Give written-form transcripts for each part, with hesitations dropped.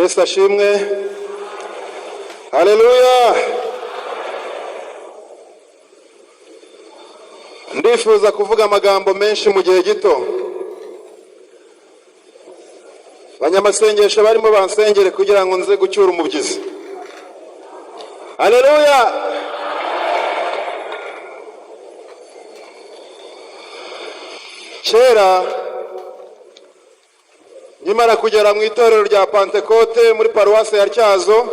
Yesu ashimwe. Haleluya. Ndifuza kuvuga amagambo menshi mu gihe gito. Banyamasengesho barimo bansengere kugira ngo nze gucyura umubyizi. Haleluya. Kera nyimara kugera mu itorero rya Pentecote muri paruwase ya Tyazo,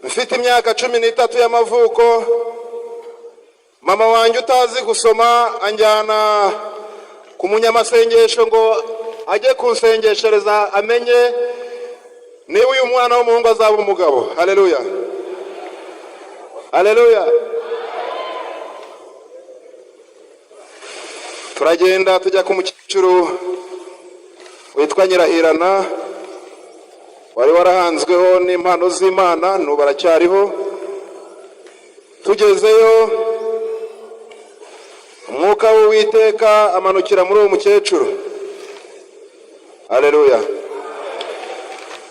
mfite imyaka 13 y'amavuko, mama wanjye utazi gusoma anjyana ku munyamasengesho ngo ajye kunsengeshereza amenye niba uyu mwana w'umuhungu azaba umugabo. Haleluya. Haleluya. Turagenda tujya ku mukecuru witwa Nyirahirana, wari warahanzweho n'impano z'Imana, n'ubu baracyariho. Tugezeyo umwuka w'Uwiteka amanukira muri uwo mukecuru. Haleluya.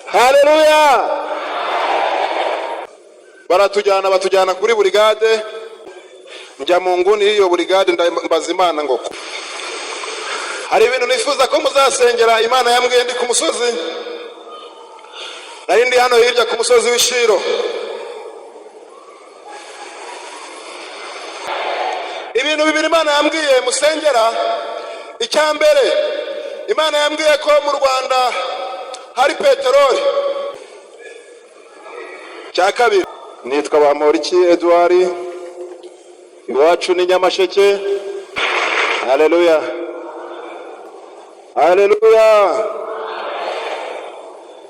Haleluya. Batujyana kuri burigade. Njya mu nguni y'iyo burigade mbaza Imana ngo hari ibintu nifuza ko muzasengera Imana yambwiye ndi ku musozi. Nari ndi hano hirya ku musozi w'Ishiro. Ibintu bibiri Imana yambwiye musengera. Icyambere, Imana yambwiye ko mu Rwanda hari peteroli. Cya kabiri, nitwa Bamporiki Edouard, iwacu ni Nyamasheke. Haleluya. Haleluya.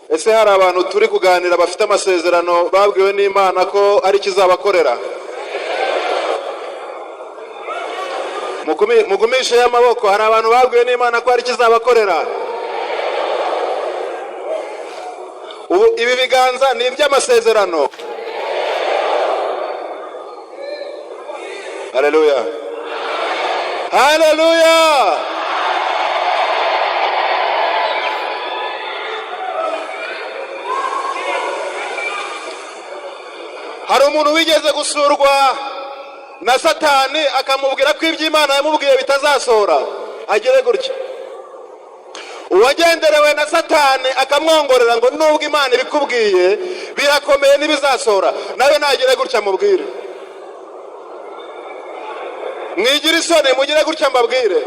Ese hari abantu turi kuganira bafite amasezerano babwiwe n'Imana ko ari kizabakorera? Mugumishe y'amaboko. Hari abantu babwiwe n'Imana ko ari kizabakorera? Ibi biganza ni iby'amasezerano. Haleluya. Haleluya. Hari umuntu wigeze gusurwa na Satani akamubwira ko iby'Imana yamubwiye bitazasohora. Agere gutya. Uwagenderewe na Satani akamwongorera ngo nubwo Imana ibikubwiye birakomeye n'ibizasohora, nawe nagere gutya mubwire. Mwigira isoni mugire gutya mbabwire.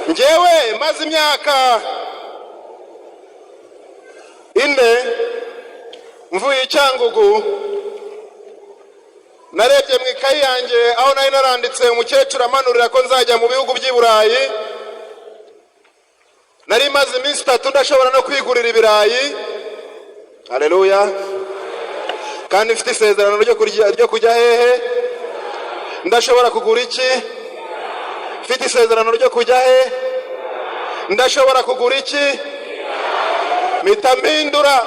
Njyewe maze imyaka 4 mvuye i Cyangugu, narebye mu ikayi yanjye aho nari naranditse umukecuru amanurira ko nzajya mu bihugu by'i Burayi. Nari maze iminsi 3 ndashobora no kwigurira ibirayi. Haleluya. Kandi mfite isezerano ryo kujya hehe? Ndashobora kugura iki? Mfite isezerano ryo kujya he? Ndashobora kugura iki? Mitamindura.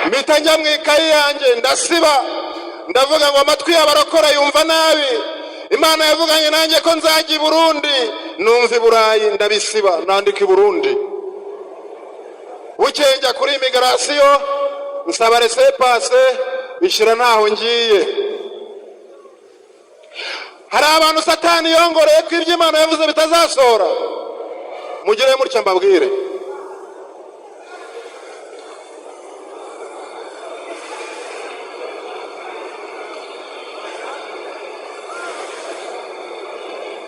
Mitanja mu ikayi yanjye ndasiba. Ndavuga ngo amatwi y'abarokora yumva nabi. Imana yavuganye nanjye ko nzajya i Burundi. Numva i Burayi ndabisiba nandika i Burundi. Bukeye njya kuri immigration nsaba laissez-passer bishira naho ngiye. Hari abantu Satani yongoreye ko iby'Imana yavuze bitazasohora. Mugire mutya mbabwire.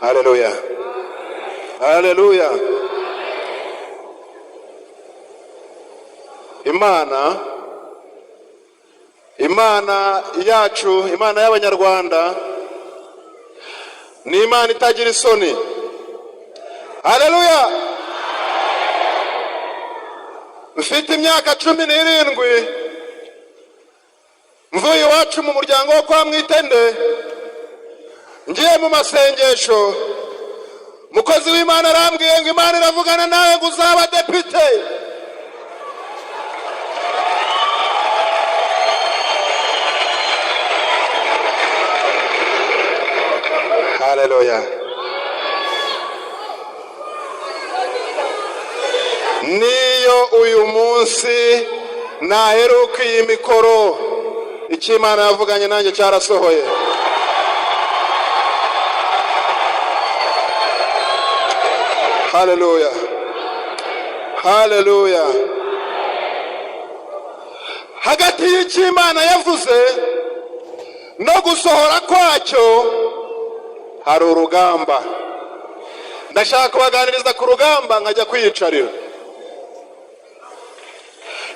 Haleluya. Haleluya. Imana yacu, Imana y'Abanyarwanda ni Imana itagira isoni. Haleluya. Mfite imyaka 17 mvuye iwacu mu muryango wo kwa Mwitende, ngiye mu masengesho. Mukozi w'Imana arambwiye ngo Imana iravugana nawe ngo uzaba depite. Haleluya. niyo uyu munsi naheruka iyi mikoro icyo Imana yavuganye nanjye cyarasohoye. Haleluya, haleluya. Hagati y'icyo Imana yavuze no gusohora kwacyo hari urugamba. Ndashaka kubaganiriza ku rugamba nkajya kwiyicarira.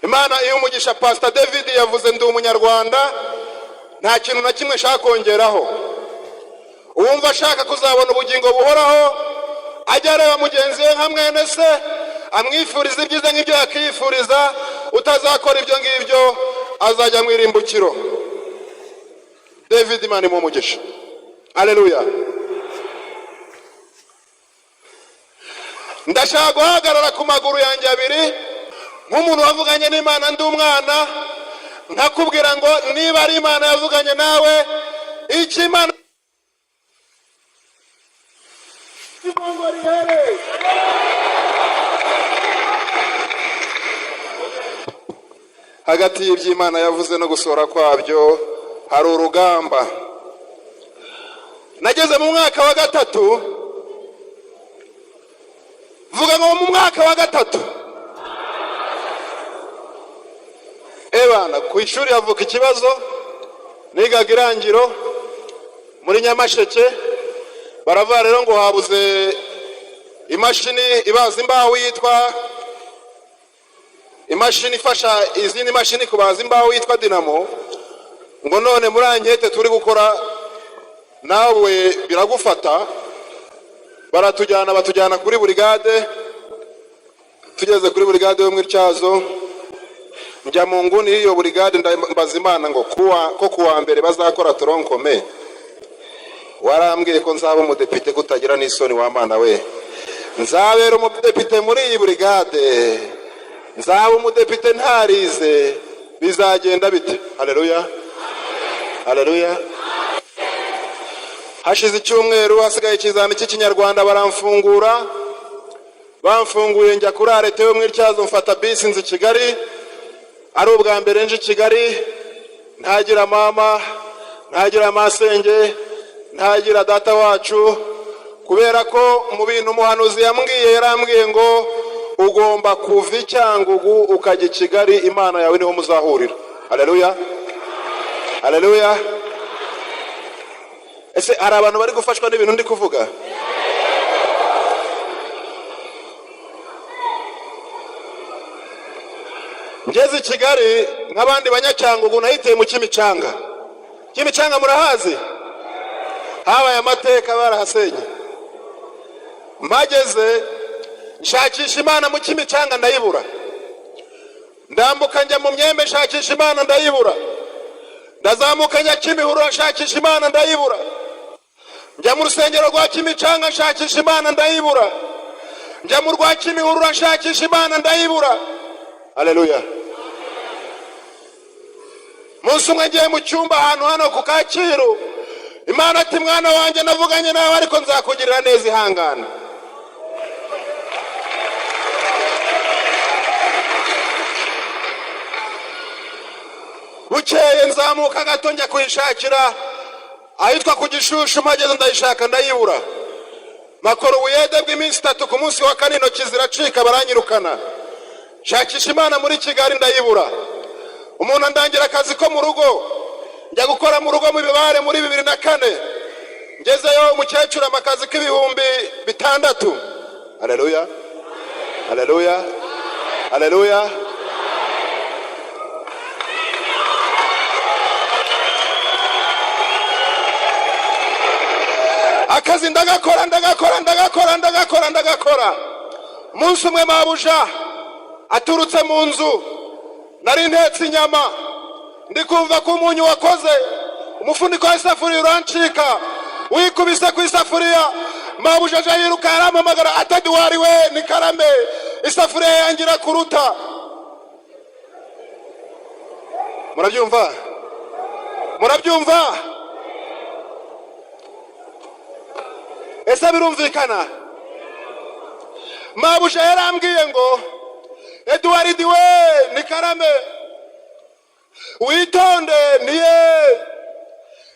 Imana iyo umugisha Pastor David yavuze ndi umunyarwanda, nta kintu na kimwe nshaka kongeraho. Uwumva ashaka kuzabona ubugingo buhoraho ajya areba mugenzi we nka mwene se, amwifuriza ibyiza nk'ibyo yakifuriza. Utazakora ibyo ngibyo azajya mu irimbukiro. David Imana imumugisha. Haleluya. Ndashaka guhagarara ku maguru yanjye abiri nk'umuntu wavuganye n'Imana ndi umwana, nkakubwira ngo niba ari Imana yavuganye nawe, iki Imana hagati y'iby'Imana yavuze no gusohora kwabyo hari urugamba. Nageze mu mwaka wa gatatu, vuga ngo mu mwaka wa gatatu, ebana ku ishuri havuka ikibazo. Nigaga Irangiro muri Nyamasheke, baravuga rero ngo habuze imashini ibaza imbaho yitwa imashini ifasha izindi mashini kubaza imbaho yitwa Dinamo, ngo none muri ankete turi gukora nawe biragufata. Batujyana kuri burigade. Tugeze kuri burigade yo mw'Ityazo, njya mu nguni y'iyo burigade mbaza Imana ngo kuwa mbere bazakora toronkome. Warambwiye ko nzaba umudepite kutagira n'isoni wa Mana we. Nzabera umudepite muri iyi burigade, nzaba umudepite ntarize, bizagenda bite? Haleluya, haleluya. Hashize icyumweru hasigaye ikizami cy'ikinyarwanda, baramfungura. Bamfunguye njya kuri arete yo mw'Ityazo, mfata bisi nzi Kigali. Ari ubwa mbere nje Kigali, ntagira mama, ntagira masenge, ntagira data wacu, kubera ko mu bintu umuhanuzi yarambwiye ngo ugomba kuva i Cyangugu ukajya i Kigali, Imana yawe niho muzahurira. Haleluya, haleluya. Ese hari abantu bari gufashwa n'ibintu ndi kuvuga? Ngeze i Kigali nk'abandi banyacyangugu, nahiteye mu Kimicanga. Kimicanga murahazi? Habaye amateka, barahasenye. Mageze nshakisha Imana mu Kimicanga ndayibura. Ndambuka njya mu Myembe nshakisha Imana ndayibura. Ndazamuka njya Kimihurura nshakisha Imana ndayibura. Njya mu rusengero rwa Kimicanga nshakisha Imana ndayibura. Njya mu rwa Kimihurura nshakisha Imana ndayibura. Haleluya. Munsi umwe ngiye mu cyumba ahantu hano ku Kacyiru, Imana ati mwana wanjye navuganye nawe ariko nzakugirira neza, ihangana. Bukeye nzamuka gato njya kuyishakira ahitwa ku Gishushu, mageze ndayishaka ndayibura. Makora ubuyede bw'iminsi 3, ku munsi wa kane intoki ziracika baranyirukana. Shakisha Imana muri Kigali ndayibura. Umuntu andangira akazi ko mu rugo, njya gukora mu rugo mu Bibare muri 2004. Ngezeyo umukecuru amakazi k'ibihumbi 6. Haleluya, haleluya, haleluya. Akazi ndagakora. Umunsi umwe mabuja aturutse mu nzu, nari ntetse inyama, ndi kumva ko umunyu wakoze, umufuniko w'isafuriya urancika, wikubise ku isafuriya. Mabuja aje yiruka arampamagara, ati wari we ni Karame, isafuriya yangira kuruta. Murabyumva? Murabyumva? Ese birumvikana? Mabuja yarambwiye ngo Edward we ni karame, witonde niye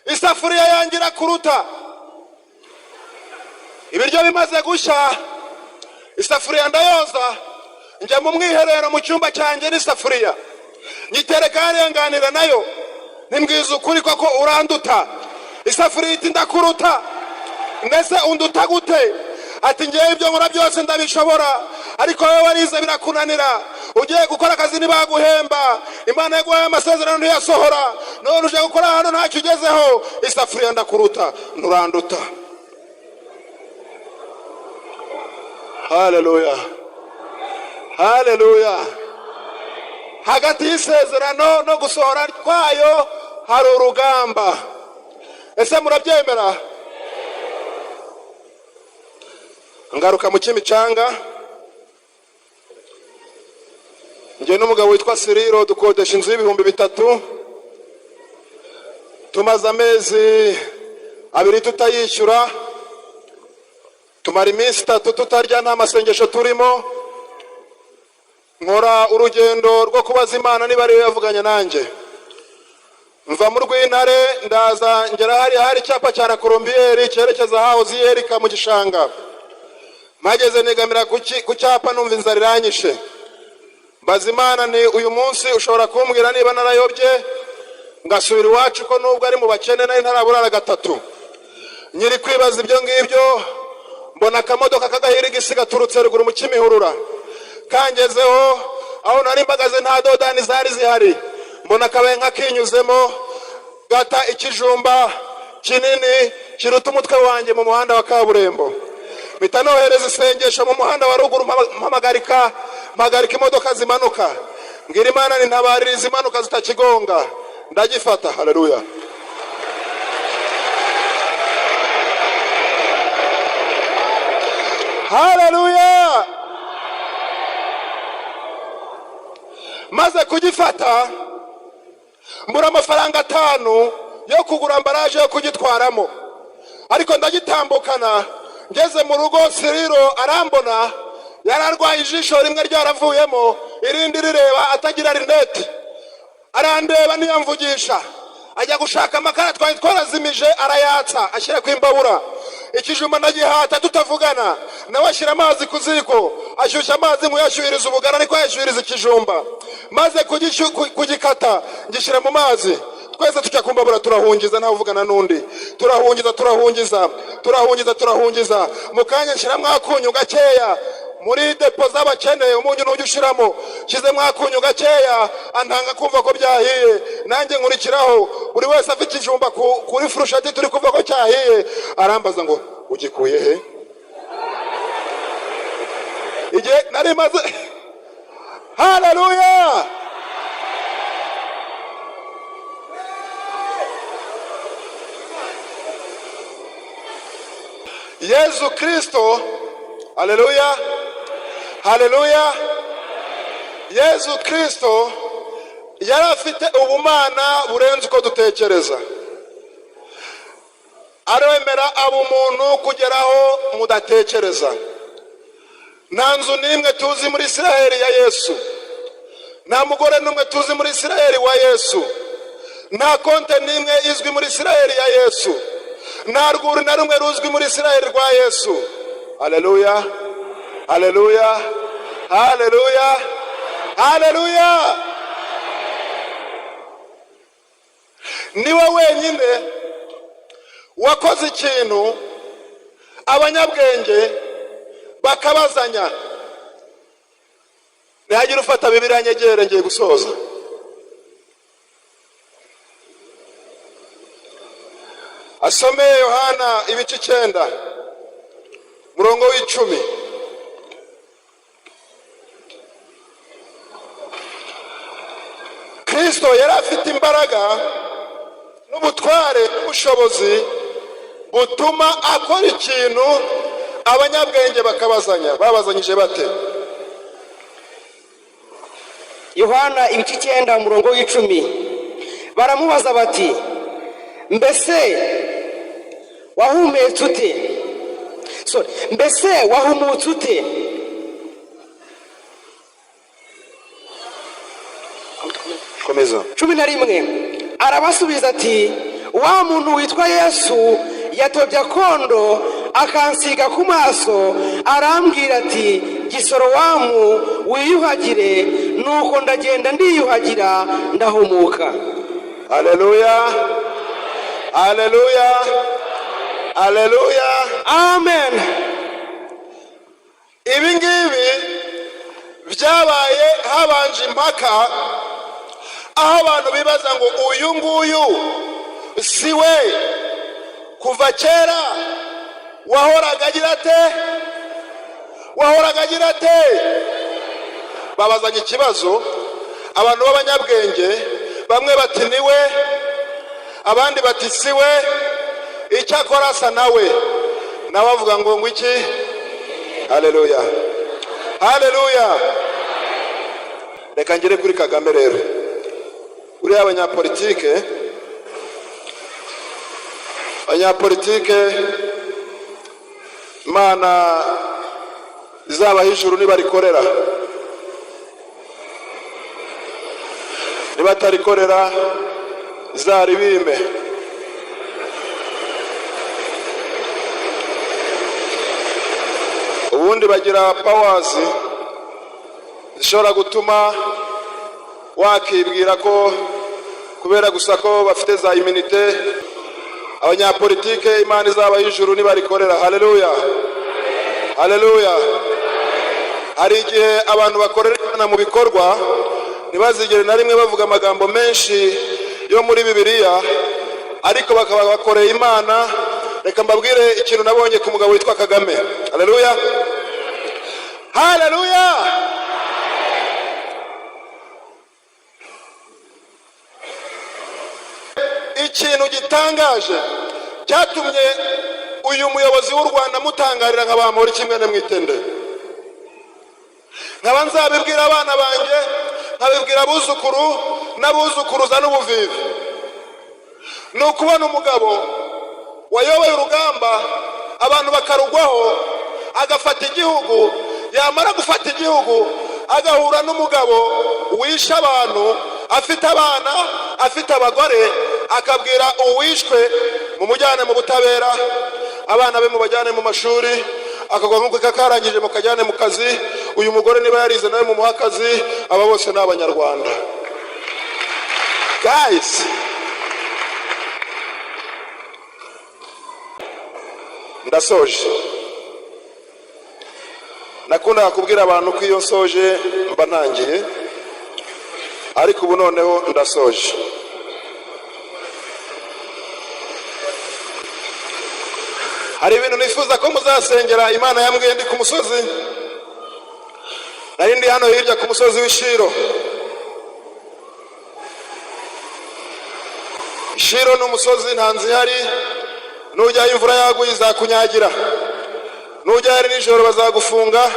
isafuriya yangira kuruta. Ibiryo bimaze gusha, isafuriya ndayoza, njya mu mwiherero mu cyumba cyanjye n'isafuriya, nyitereka arenganira nayo, nimbwiza ukuri koko uranduta. Isafuriya iti ndakuruta, mbese unduta gute? Ati ngiye ibyo nkora byose ndabishobora, ariko wowe warize birakunanira, ugiye gukora akazi ntibaguhemba, Imana yaguhaye amasezerano ntiyasohora, none uje gukora hano ntacyo ugezeho. Isafuriya ndakuruta, nuranduta. Haleluya, haleluya. Hagati y'isezerano no gusohora kwayo hari urugamba. Ese murabyemera? Ngaruka mu Kimicanga, njye n'umugabo witwa Siriro dukodesha inzu y'ibihumbi 3. Tumaze amezi 2 tutayishyura, tumara iminsi 3 tutarya, nta masengesho turimo. Nkora urugendo rwo kubaza Imana niba ariyo yavuganye nanjye. Mva mu Rwintare ndaza ngera hari icyapa cya La Colombière cyerekeza House Yerika mu Gishanga. Mageze negamira ku cyapa numva inzara iranyishe. Mbaza Imana ni uyu munsi ushobora kumbwira niba narayobye ngasubira iwacu ko nubwo ari mu bakene nari ntaraburara 3. Nyiri kwibaza ibyo ngibyo, mbona akamodoka kagahira igisiga turutse ruguru mu Kimihurura. Kangezeho aho nari mbagaze nta dodani zari zihari, mbona kabaye nkakinyuzemo gata ikijumba kinini kiruta umutwe wanjye mu muhanda wa kaburimbo. Mpita nohereza isengesho mu muhanda wa ruguru, mpagarika imodoka zimanuka, mbwira Imana ni ntabaririza imanuka zitakigonga. Ndagifata. Haleluya, haleluya. Maze kugifata mbura amafaranga 5 yo kugura ambaraje yo kugitwaramo, ariko ndagitambukana. Ngeze mu rugo Siriro arambona, yararwaye ijisho rimwe ryaravuyemo, irindi rireba atagira rinete. Arandeba niyamvugisha, ajya gushaka amakara twari twarazimije arayatsa ashyira ku imbabura. Ikijumba ndagihata tutavugana, nawe ashyira amazi ku ziko, ashyushya amazi nkuyashyuhiriza ubugara ariko yashyuhiriza ikijumba. Maze kugikata ngishyira mu mazi, twese tujya ku mbabura turahungiza, ntawe uvugana n'undi. Turahungiza mu kanya nshyira mwakunyu gakeya muri depo z'abakene, umunyu ntujya ushiramo. Shize mwakunyu gakeya, antanga kumva ko byahiye, nanjye nkurikiraho. Buri wese afite ikijumba kuri furushati turi kumva ko cyahiye. Arambaza ngo ugikuye he? Igihe nari maze. Haleluya, Yesu Kristo. Haleluya, haleluya. Yesu Kristo yari afite ubumana burenze uko dutekereza. Aremera abo umuntu kugeraho mudatekereza. Nta nzu n'imwe tuzi muri Isiraheli ya Yesu, nta mugore n'umwe tuzi muri Isiraheli wa Yesu, nta konte n'imwe izwi muri Isiraheli ya Yesu, nta rwuri na rumwe ruzwi muri Isiraheli rwa Yesu. Haleluya, haleluya, haleluya, haleluya. Niwe wenyine wakoze ikintu abanyabwenge bakabazanya. Ntihagira ufata Bibiliya nyegere, ngiye gusoza. Asome Yohana ibice 9 murongo w'10. Kristo yari afite imbaraga n'ubutware n'ubushobozi butuma akora ikintu abanyabwenge bakabazanya. Babazanyije bate? Yohana ibice 9 murongo w'10. Baramubaza bati, mbese wahumetse ute? Mbese wahumutse ute? komeza. 11 arabasubiza ati wa muntu witwa Yesu yatobye akondo akansiga ku maso arambwira ati Gisorowamu wiyuhagire, nuko ndagenda ndiyuhagira ndahumuka. Haleluya, haleluya, haleluya, amen. Ibi ngibi byabaye habanje impaka, aho abantu bibaza ngo uyu nguyu si we kuva kera wahoraga agira ate. Babazanye ikibazo, abantu b'abanyabwenge bamwe bati ni we, abandi bati si we, icyakora asa nawe avuga ngo iki. Haleluya, haleluya. Reka ngere kuri Kagame rero. Uriya abanyapolitike Imana izabaha ijuru nibarikorera, nibatarikorera izaribime. Ubundi bagira powers zishobora gutuma wakibwira ko kubera gusa ko bafite za immunite abanyapolitike Imana izabaha ijuru nibarikorera. Haleluya, haleluya. Hari igihe abantu bakorera Imana mu bikorwa ntibazigere na rimwe bavuga amagambo menshi yo muri Bibiliya, ariko bakaba bakoreye Imana. Reka mbabwire ikintu nabonye ku mugabo witwa Kagame. Haleluya, haleluya. Ikintu gitangaje cyatumye uyu muyobozi w'u Rwanda mutangarira nk'abamuri kimwe ne mwitende, nkaba nzabibwira abana banjye, nkabibwira abuzukuru n'abuzukuruza n'ubuvivi. Ni ukubona umugabo wayoboye urugamba abantu bakarugwaho, agafata igihugu, yamara gufata igihugu agahura n'umugabo wishe abantu, afite abana, afite abagore, akabwira uwishwe mumujyane mu butabera, abana be mubajyane mu mashuri, akagwa nk'uko kakarangije mukajyane mu kazi. Uyu mugore niba yarize nawe mu muhakazi, aba bose ni abanyarwanda. Guys, ndasoje. Nakundaga kubwira abantu ko iyo nsoje mba ntangiye, ariko ubu noneho ndasoje. Hari ibintu nifuza ko muzasengera Imana yambwiye ndi ku musozi. Nari ndi hano hirya ku musozi w'Ishiro. Ishiro ni umusozi nta nzu ihari, nujyayo imvura yaguye izakunyagira, nujyayo ari nijoro bazagufunga,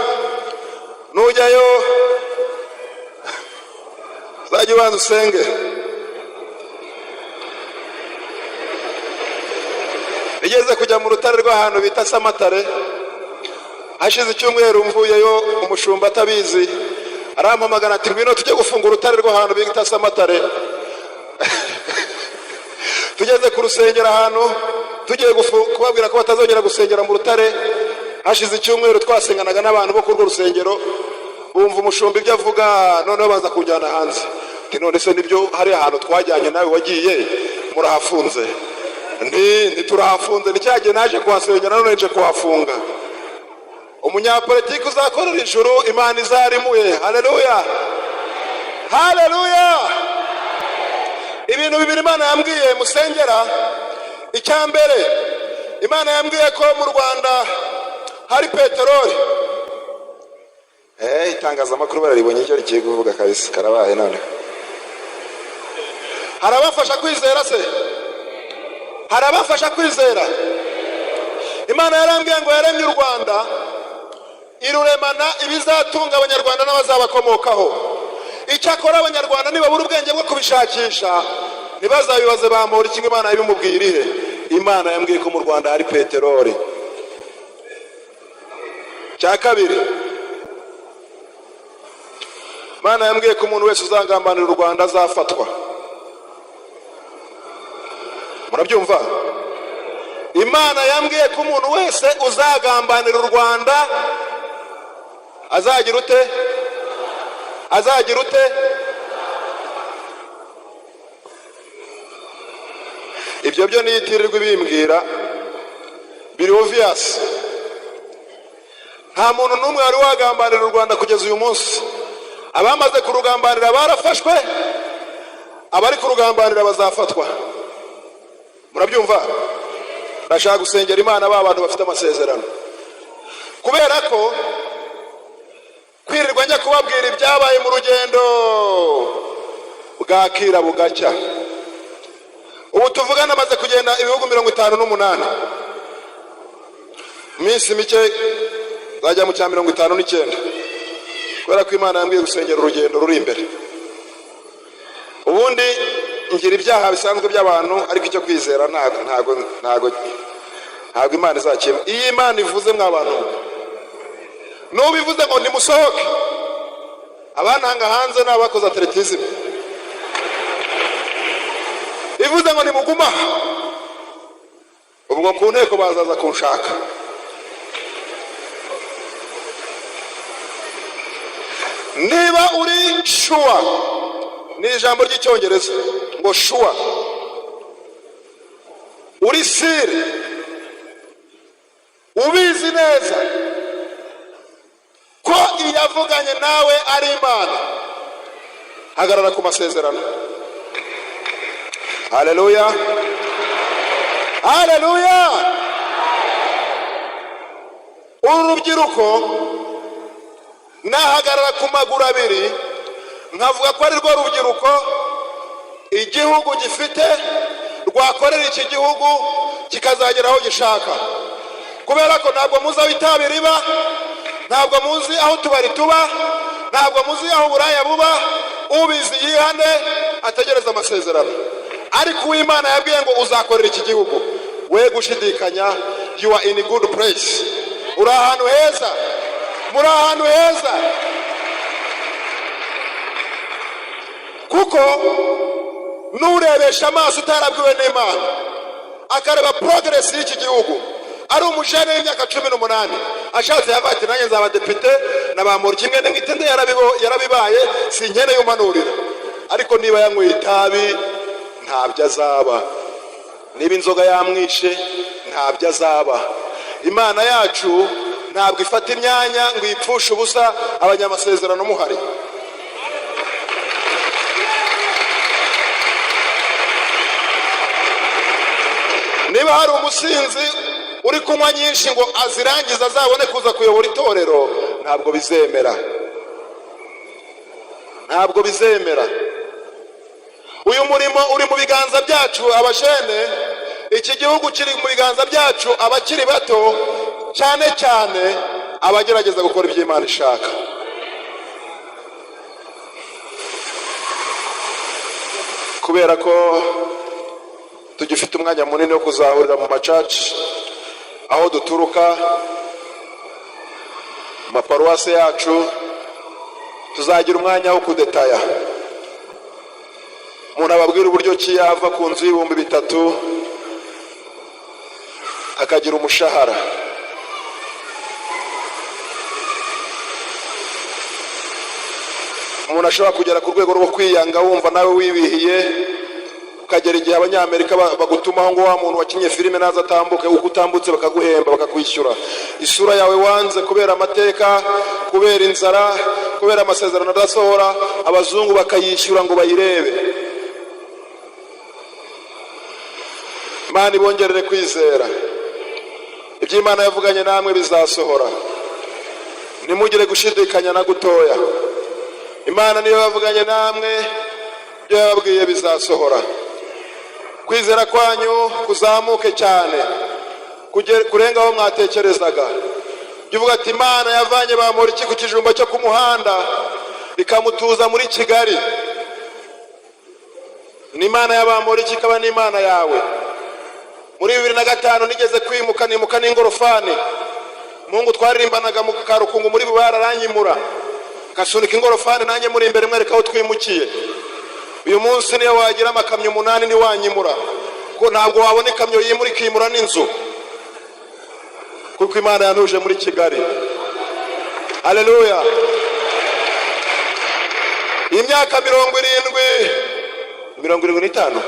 nujyayo uzajya ubanza usenge. Igeze kujya mu rutare rw'ahantu bita Samatare, hashize icyumweru mvuyeyo, umushumba atabizi arampamagana ati ngwino tujye gufunga urutare rw'ahantu bita Samatare. Tugeze ku rusengero ahantu tugiye kubabwira ko batazongera gusengera mu rutare. Hashize icyumweru twasenganaga n'abantu bo ku rwo rusengero, bumva umushumba ibyo avuga, noneho baza kujyana hanze. None se nibyo hari ahantu twajyanye nawe wagiye murahafunze? Ntiturahafunze, nicyagiye naje kuhasengera, none nje kuhafunga. Umunyapolitiki uzakorera ijuru Imana izarimuye. Haleluya, haleluya. Ibintu bibiri Imana yambwiye musengera. Icyambere, Imana yambwiye ko mu Rwanda hari peteroli. Itangazamakuru bararibonye icyo rigiye kuvuga kabisa, karabaye none. Harabafasha kwizera se? Harabafasha kwizera? Imana yarambwiye ngo yaremye u Rwanda, iruremana ibizatunga abanyarwanda n'abazabakomokaho. Icyakora abanyarwanda nibabura ubwenge bwo kubishakisha, ntibazabibaze bamura kimwe Imana yabimubwiriye. Imana yambwiye ko mu Rwanda hari peteroli. Cya kabiri, Imana yambwiye ko umuntu wese uzagambanira u Rwanda azafatwa. Murabyumva? Imana yambwiye ko umuntu wese uzagambanira u Rwanda azagira ute? Azagira ute? Ibyo byo niyitirirwa bimbwira biri obvious. Nta muntu n'umwe wari wagambanira u Rwanda kugeza uyu munsi. Abamaze kurugambanira barafashwe, abari kurugambanira bazafatwa. Murabyumva? Ndashaka gusengera Imana abantu bafite amasezerano, kubera ko kwirirwa njya kubabwira ibyabaye mu rugendo bwakira bugacya. Ubu tuvugana amaze kugenda ibihugu 58, minsi mike zajya mu cya 59, kubera ko Imana yambwiye gusengera urugendo ruri imbere. Ubundi ngira ibyaha bisanzwe by'abantu, ariko icyo kwizera ntago Imana izakima. Iyi Imana ivuze mw'abantu, nubivuze ngo nimusohoke, abananga hanze n'abakoze atletism, ivuze ngo nimuguma, ubwo ku nteko bazaza kunshaka. Niba uri sure, ni ijambo ry'icyongereza ngo sure, uri sire, ubizi neza ko iyavuganye nawe ari Imana, hagarara ku masezerano. Haleluya, haleluya. Uru rubyiruko nahagarara ku maguru abiri nkavuga ko ari rwo rubyiruko igihugu gifite rwakorera iki gihugu kikazagera aho gishaka, kubera ko ntabwo muzi aho itabi riba, ntabwo muzi aho tubari tuba, ntabwo muzi aho uburaya buba. Ubizi yihane ategereza amasezerano, ariko Uwimana yabwiye ngo uzakorera iki gihugu, we gushidikanya. You are in a good place, uri ahantu heza, muri ahantu heza, kuko nurebesha amaso utarabwiwe n'Imana akareba progress y'iki gihugu. Ari umujene w'imyaka 18 ashatse yavuga ati nanjye nzaba depite nabamura kimwe n'ingitende yarabibaye, sinkeneye umanurira. Ariko niba yanyweye itabi ntabyo azaba, niba inzoga yamwishe ntabyo azaba. Imana yacu ntabwo ifata imyanya ngo ipfushe ubusa abanyamasezerano muhari. Niba hari umusinzi uri kunywa nyinshi ngo azirangiza azabone kuza kuyobora itorero, ntabwo bizemera, ntabwo bizemera. Uyu murimo uri mu biganza byacu abajene, iki gihugu kiri mu biganza byacu abakiri bato, cyane cyane abagerageza gukora ibyo Imana ishaka. Kubera ko tugifite umwanya munini wo kuzahurira mu macaci aho duturuka, maparuwase yacu, tuzagira umwanya wo kudetaya. Umuntu ababwira uburyo ki yava ku nzu y'ibihumbi 3 akagira umushahara. Umuntu ashobora kugera ku rwego rwo kwiyanga wumva nawe wibihiye, ukagera igihe abanyamerika bagutumaho ngo wa muntu wakinye filime naza atambuke, uko utambutse bakaguhemba bakakwishyura. Isura yawe wanze kubera amateka, kubera inzara, kubera amasezerano adasohora, abazungu bakayishyura ngo bayirebe. Imana ibongerere kwizera, ibyo Imana yavuganye namwe bizasohora, nimugire gushidikanya na gutoya. Imana niyo yavuganye namwe, ibyo yababwiye bizasohora. Kwizera kwanyu kuzamuke cyane kurenga aho mwatekerezaga. Uvuga ati Imana yavanye Bamporiki ku kijumba cyo ku muhanda ikamutuza muri Kigali. Ni Imana ya Bamporiki ikaba ni Imana yawe. Muri 2005 nigeze kwimuka n'ingorofani. Mungu twaririmbanaga mu Karukungu muri Bubara aranyimura. agasunika ingorofani nanjye muri imbere mwereka aho twimukiye. Uyu munsi niyo wagira amakamyo 8 ntiwanyimura, kuko ntabwo wabona ikamyo yimura ikimura n'inzu, kuko Imana yanuje muri Kigali. Haleluya. Imyaka 75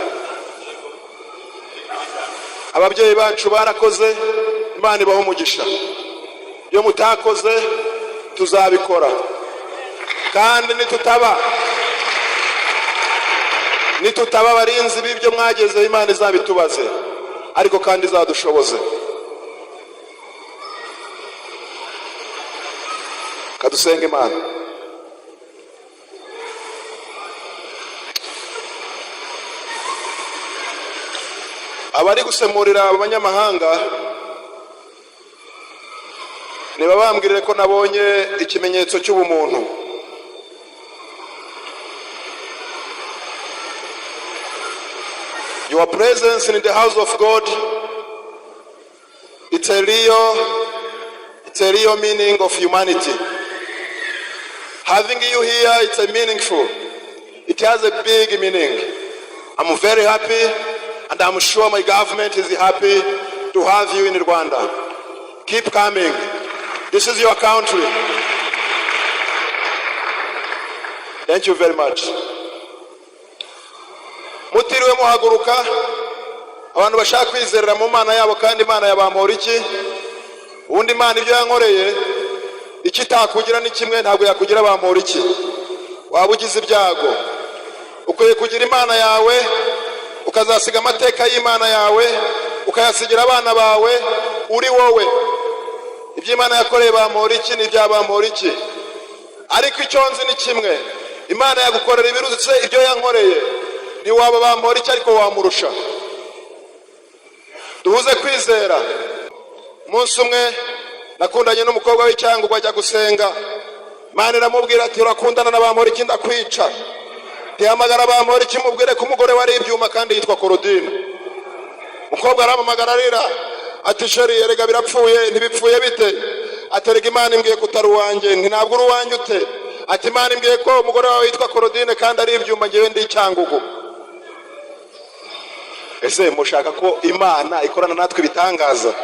ababyeyi bacu barakoze, Imana ibaho umugisha. Iyo mutakoze tuzabikora, kandi nitutaba abarinzi b'ibyo mwageze, Imana izabitubaze, ariko kandi izadushoboze. Kadusenga Imana. Abari gusemurira abanyamahanga niba bambwirire ko nabonye ikimenyetso cy'ubumuntu. Your presence in the house of God, it's a real meaning of humanity. Having you here, it's a meaningful. It has a big meaning. I'm very happy, and I'm sure my government is happy to have you in Rwanda. Keep coming. This is your country. Thank you very much. Mutiriwe muhaguruka, abantu bashaka kwizerera mu Mana yabo, kandi Imana yabamora iki? Ubundi Imana ibyo yankoreye, iki takugira ni kimwe, ntabwo yakugira bamora iki. Waba ugize ibyago, ukwiye kugira Imana yawe, ukazasiga amateka y'Imana yawe, ukayasigira abana bawe uri wowe. Ibyo Imana yakoreye bamora iki ni byabamora iki? Ariko icyo nzi ni kimwe, Imana yagukorera ibirutse ibyo yankoreye. Ni waba bamora iki ariko wamurusha. Duhuze kwizera. Umunsi umwe nakundanye n'umukobwa w'icyangugu ajya gusenga. Imana iramubwira ati urakundana na bamora iki ndakwica. Tihamagara bamora iki mubwire ko umugore wari ibyuma kandi yitwa Korodine. Umukobwa aramamagara arira ati sheri erega birapfuye, ntibipfuye bite? Aterega Imana imbwiye kutari uwanjye. Ntabwo uri uwanjye ute? Ati Imana imbwiye ko umugore wawe yitwa Korodine kandi ari ibyuma ngewe ndi icyangugu. Ese mushaka ko Imana ikorana natwe ibitangaza?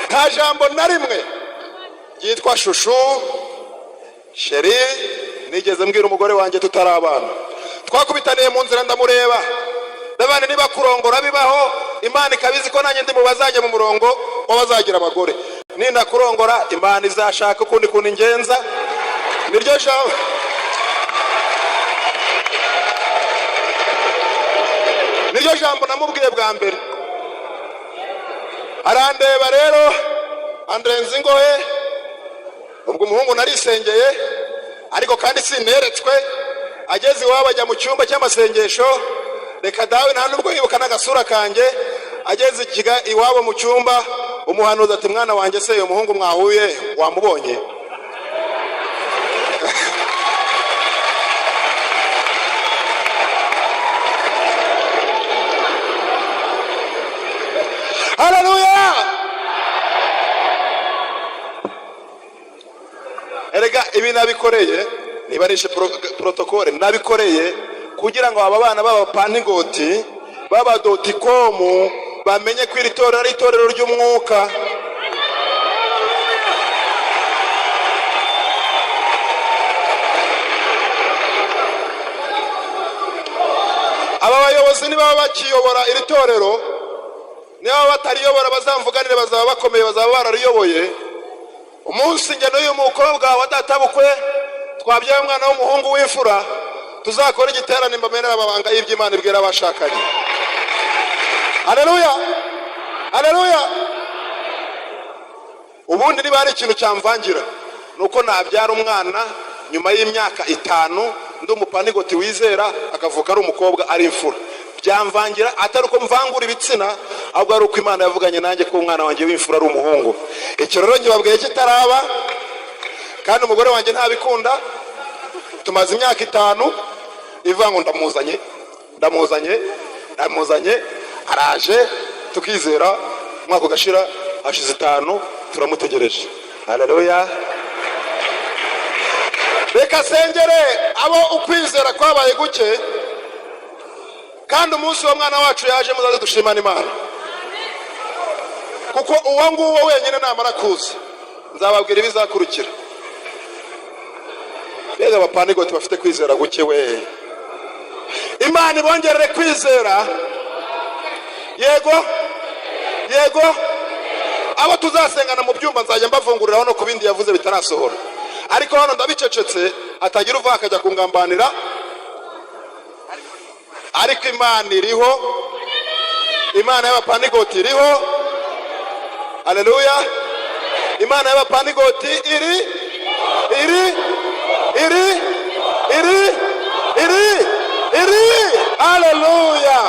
Nta jambo na rimwe yitwa shushu, sheri nigeze mbwira umugore wanjye tutarabana. Twakubitaniye mu nzira ndamureba, ndabane niba kurongora bibaho, Imana ikabizi ko nanjye ndi mu bazajya mu murongo w'abazagira abagore. Ninda kurongora Imana izashaka ukundi kuntu ingenza. Niryo jambo. Niryo jambo namubwiye bwa mbere. Arandeba rero, andenze ingohe, ubwo umuhungu narisengeye, ariko kandi sineretswe. Ageze iwabo ajya mu cyumba cy'amasengesho, reka dawe nta nubwo yibuka n'agasura kanjye. Ageze iwabo mu cyumba, umuhanuzi ati mwana wanjye se uyu muhungu mwahuye wamubonye? Haleluya. Erega ibi nabikoreye, nibarishe protokole nabikoreye kugira ngo aba bana baba panigoti baba .com bamenye ko iri torero ari itorero ry'umwuka. Aba bayobozi niba bakiyobora iri torero, niba batariyobora bazamvuganire, bazaba bakomeye, bazaba barariyoboye. Umunsi njye n'uyu mukobwa wa databukwe twabyaye umwana w'umuhungu w'imfura, tuzakora igiterane mbamenera ababanga y'Imana ibwira abashakanye. Haleluya. Haleluya. Ubundi niba ari ikintu cyamvangira, nuko nabyara umwana nyuma y'imyaka 5 ndi umupanigoti wizera akavuka ari umukobwa ari imfura. Byamvangira atari uko mvangura ibitsina, ahubwo ari uko Imana yavuganye nanjye ko umwana wanjye w'imfura ari umuhungu. Icyo rero ngibabwiye kitaraba, kandi umugore wanjye ntabikunda. Tumaze imyaka 5 ivango ndamuzanye araje tukizera, mwako gashira hashize 5 turamutegereje. Haleluya. Reka sengere abo ukwizera kwabaye guke, kandi umunsi wa mwana wacu yaje muzaze dushimana Imana, kuko uwo nguwo wenyine namara kuza nzababwira ibizakurikira. Bega abapanigoti bafite kwizera guke we, Imana ibongerere kwizera. Yego yego, abo tuzasengana mu byumba nzajya mbavunguriraho no kubindi yavuze bitarasohora, ariko hano ndabicecetse atagira uva akajya kungambanira. Ariko Imana iriho, Imana y'abapanigoti iriho. Haleluya. Imana y'abapanigoti iri. Haleluya.